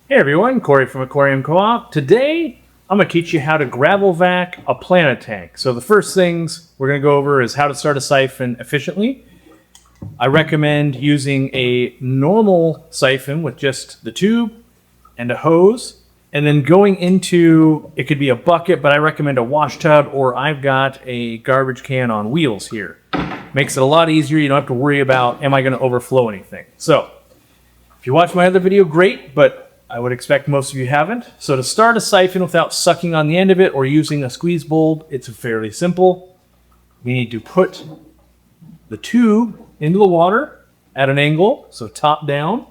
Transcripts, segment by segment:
Hey everyone, Corey from Aquarium Co-op. Today, I'm going to teach you how to gravel vac a planted tank. So the first things we're going to go over is how to start a siphon efficiently. I recommend using a normal siphon with just the tube and a hose, and then going into, it could be a bucket, but I recommend a wash tub, or I've got a garbage can on wheels here. Makes it a lot easier. You don't have to worry about, am I going to overflow anything? So, if you watch my other video, great, but I would expect most of you haven't. So to start a siphon without sucking on the end of it or using a squeeze bulb, it's fairly simple. We need to put the tube into the water at an angle, so top down.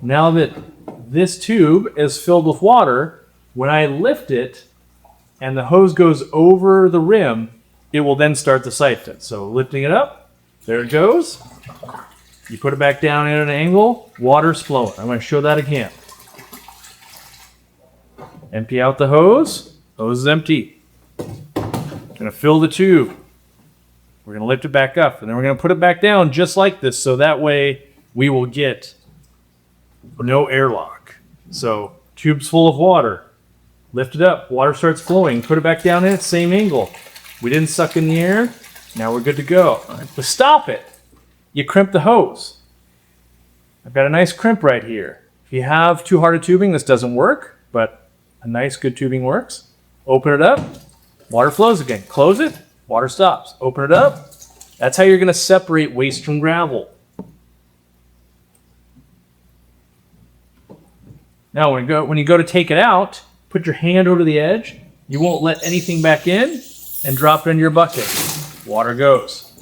Now that this tube is filled with water, when I lift it and the hose goes over the rim, it will then start the siphon. So lifting it up, there it goes. You put it back down at an angle, water's flowing. I'm going to show that again. Empty out the hose. Hose is empty. Going to fill the tube. We're going to lift it back up, and then we're going to put it back down just like this, so that way we will get no airlock. So, tube's full of water. Lift it up. Water starts flowing. Put it back down in its same angle. We didn't suck in the air. Now we're good to go. But stop it. You crimp the hose. I've got a nice crimp right here. If you have too hard a tubing, this doesn't work, but a nice good tubing works. Open it up, water flows again. Close it, water stops. Open it up. That's how you're going to separate waste from gravel. Now when you go to take it out, put your hand over the edge. You won't let anything back in, and drop it in your bucket. Water goes.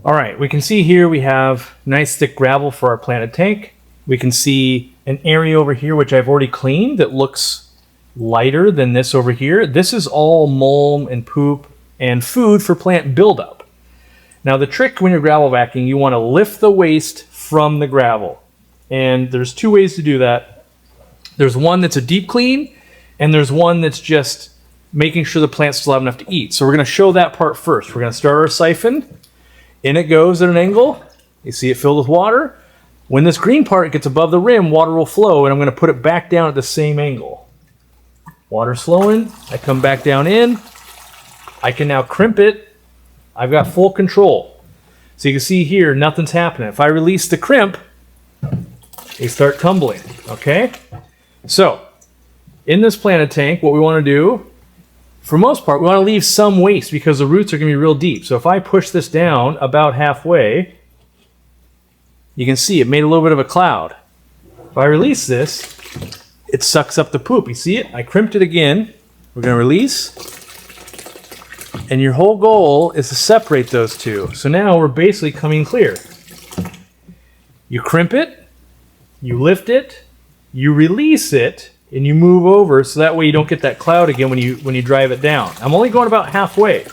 All right, we can see here we have nice thick gravel for our planted tank. We can see an area over here which I've already cleaned that looks lighter than this over here. This is all mulm and poop and food for plant buildup. Now the trick when you're gravel vacuuming, you want to lift the waste from the gravel. And there's two ways to do that. There's one that's a deep clean, and there's one that's just making sure the plants still have enough to eat. So we're going to show that part first. We're going to start our siphon. In it goes at an angle. You see it filled with water. When this green part gets above the rim, water will flow, and I'm going to put it back down at the same angle. Water's flowing. I come back down in. I can now crimp it. I've got full control. So you can see here, nothing's happening. If I release the crimp, they start tumbling. Okay? So, in this planted tank, what we want to do, for most part, we want to leave some waste because the roots are going to be real deep. So if I push this down about halfway, you can see it made a little bit of a cloud. If I release this, it sucks up the poop. You see it? I crimped it again. We're going to release. And your whole goal is to separate those two. So now we're basically coming clear. You crimp it, you lift it, you release it, and you move over so that way you don't get that cloud again when you drive it down. I'm only going about halfway.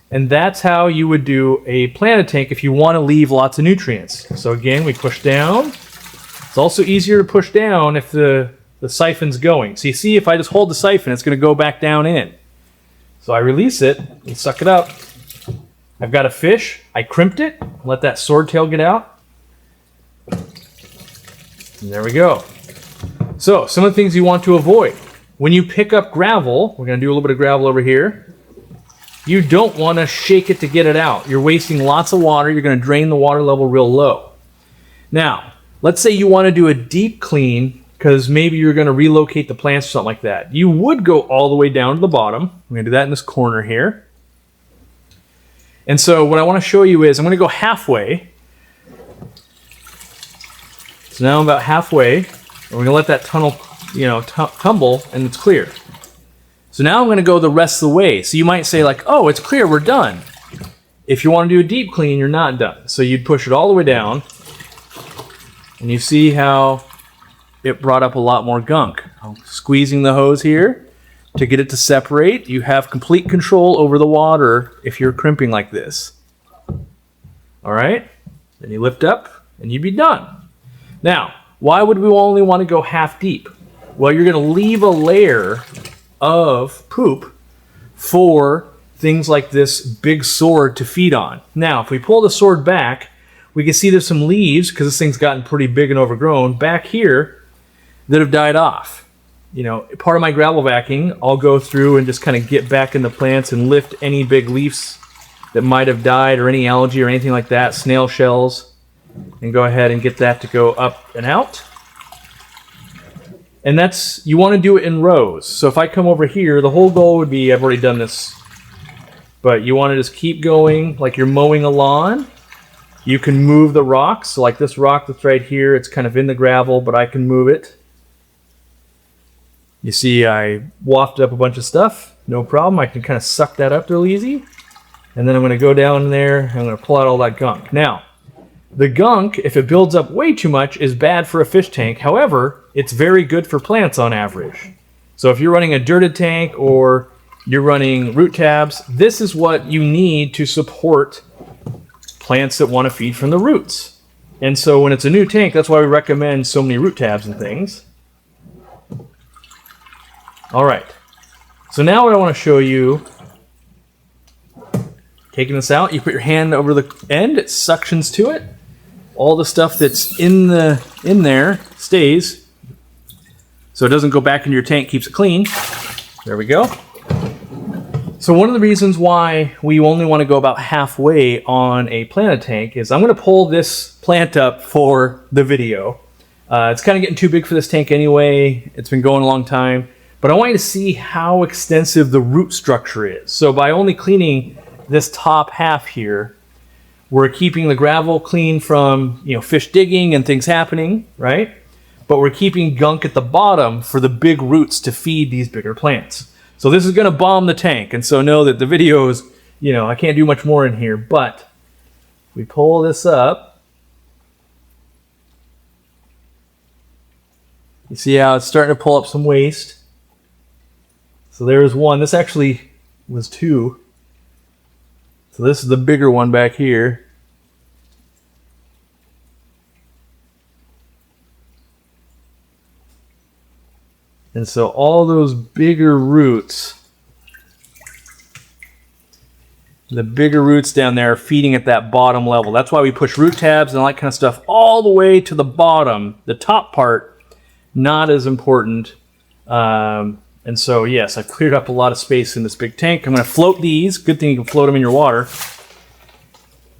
And that's how you would do a planted tank if you want to leave lots of nutrients. So again, we push down. It's also easier to push down if the siphon's going. So you see, if I just hold the siphon, it's going to go back down in. So I release it and suck it up. I've got a fish. I crimped it. Let that sword tail get out. And there we go. So, some of the things you want to avoid. When you pick up gravel, we're going to do a little bit of gravel over here. You don't want to shake it to get it out. You're wasting lots of water. You're going to drain the water level real low. Now, let's say you want to do a deep clean because maybe you're going to relocate the plants or something like that. You would go all the way down to the bottom. I'm going to do that in this corner here. And so what I want to show you is I'm going to go halfway. So now I'm about halfway. We're going to let that tunnel, tumble, and it's clear. So now I'm going to go the rest of the way. So you might say like, oh, it's clear, we're done. If you want to do a deep clean, you're not done. So you'd push it all the way down, and you see how it brought up a lot more gunk. I'm squeezing the hose here to get it to separate. You have complete control over the water if you're crimping like this. All right? Then you lift up, and you'd be done. Now, why would we only want to go half deep? Well, you're going to leave a layer of poop for things like this big sword to feed on. Now, if we pull the sword back, we can see there's some leaves, because this thing's gotten pretty big and overgrown, back here that have died off. You know, part of my gravel vacuuming, I'll go through and just kind of get back in the plants and lift any big leaves that might have died, or any algae or anything like that, snail shells, and go ahead and get that to go up and out. And that's, you want to do it in rows. So if I come over here, the whole goal would be, I've already done this, but you want to just keep going like you're mowing a lawn. You can move the rocks. So like this rock that's right here, it's kind of in the gravel, but I can move it. You see I wafted up a bunch of stuff. No problem. I can kind of suck that up real easy. And then I'm going to go down there, I'm going to pull out all that gunk. Now, the gunk, if it builds up way too much, is bad for a fish tank. However, it's very good for plants on average. So if you're running a dirted tank or you're running root tabs, this is what you need to support plants that want to feed from the roots. And so when it's a new tank, that's why we recommend so many root tabs and things. All right. So now what I want to show you, taking this out, you put your hand over the end, it suctions to it. All the stuff that's in there stays, so it doesn't go back into your tank, keeps it clean. There we go. So one of the reasons why we only want to go about halfway on a planted tank is I'm going to pull this plant up for the video. It's kind of getting too big for this tank anyway. It's been going a long time, but I want you to see how extensive the root structure is. So by only cleaning this top half here, we're keeping the gravel clean from, you know, fish digging and things happening, right? But we're keeping gunk at the bottom for the big roots to feed these bigger plants. So this is going to bomb the tank, and so know that the video is, you know, I can't do much more in here, but we pull this up. You see how it's starting to pull up some waste. So there's one. This actually was two. So this is the bigger one back here. And so all those bigger roots, the bigger roots down there are feeding at that bottom level. That's why we push root tabs and all that kind of stuff all the way to the bottom. The top part, not as important. And so, yes, I've cleared up a lot of space in this big tank. I'm going to float these. Good thing you can float them in your water.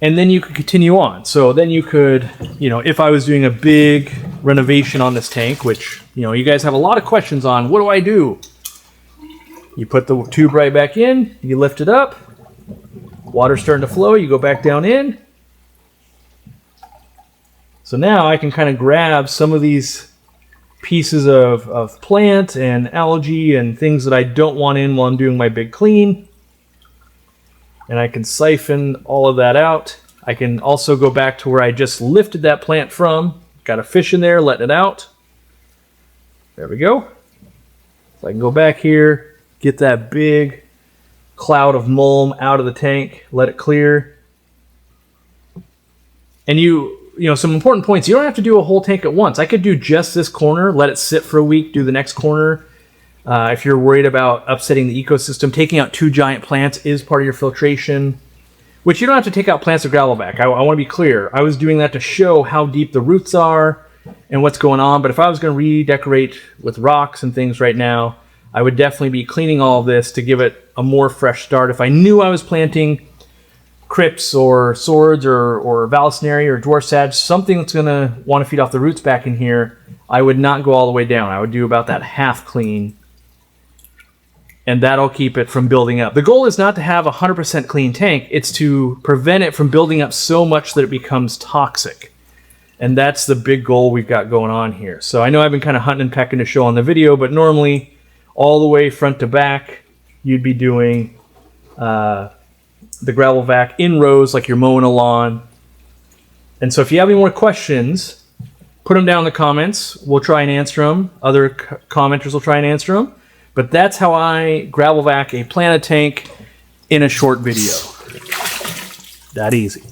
And then you could continue on. So then you could, you know, if I was doing a big renovation on this tank, which, you know, you guys have a lot of questions on, what do I do? You put the tube right back in, you lift it up, water's starting to flow, you go back down in. So now I can kind of grab some of these pieces of plant and algae and things that I don't want in while I'm doing my big clean. And I can siphon all of that out. I can also go back to where I just lifted that plant from. Got a fish in there, letting it out. There we go. So I can go back here, get that big cloud of mulm out of the tank, let it clear. And you know, some important points. You don't have to do a whole tank at once. I could do just this corner, let it sit for a week, do the next corner. If you're worried about upsetting the ecosystem, taking out 2 giant plants is part of your filtration, which you don't have to take out plants or gravel back. I want to be clear. I was doing that to show how deep the roots are and what's going on. But if I was going to redecorate with rocks and things right now, I would definitely be cleaning all of this to give it a more fresh start. If I knew I was planting crypts or swords or vallisneria or dwarf sage, something that's going to want to feed off the roots back in here, I would not go all the way down. I would do about that half clean. And that'll keep it from building up. The goal is not to have a 100% clean tank. It's to prevent it from building up so much that it becomes toxic. And that's the big goal we've got going on here. So I know I've been kind of hunting and pecking to show on the video, but normally all the way front to back, you'd be doing the gravel vac in rows like you're mowing a lawn. And so if you have any more questions, put them down in the comments. We'll try and answer them. Other commenters will try and answer them. But that's how I gravel vac a planted tank in a short video. That easy.